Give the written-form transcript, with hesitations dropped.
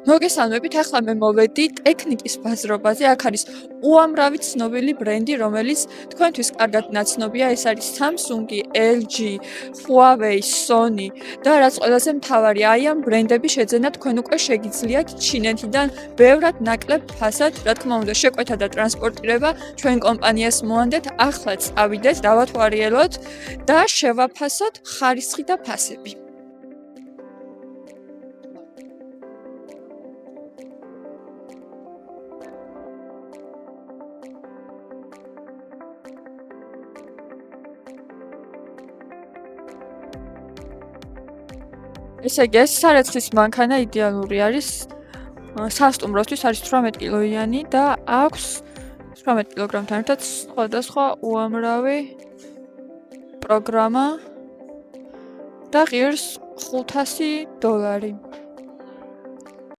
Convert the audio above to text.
მოგესალმებით, ახლა მე მოვედი ტექნიკის ბაზრობაზე. აქ არის უამრავი ცნობილი ბრენდი, რომელიც თქვენთვის კარგად ნაცნობია. ეს არის Samsung, LG, Huawei, Sony და რაც ყველაზე მთავარი, აი ამ ბრენდების შეძენა თქვენ უკვე შეგიძლიათ ჩინეთიდან ბევრად ნაკლებ ფასად, რა თქმა უნდა, შეკვეთა და ტრანსპორტირება ჩვენ კომპანიას მოანდეთ. ახლა წავიდეთ, დავათვალიეროთ და შევაფასოთ ხარისხი და ფასები. ესე იგი, ეს სარეცხის მანქანა იდეალური არის. სასტუმროსთვის არის 18 კილოიანი და აქვს 18 კილოგრამთან ერთად სხვადასხვა უამრავი პროგრამა და ღირს $500.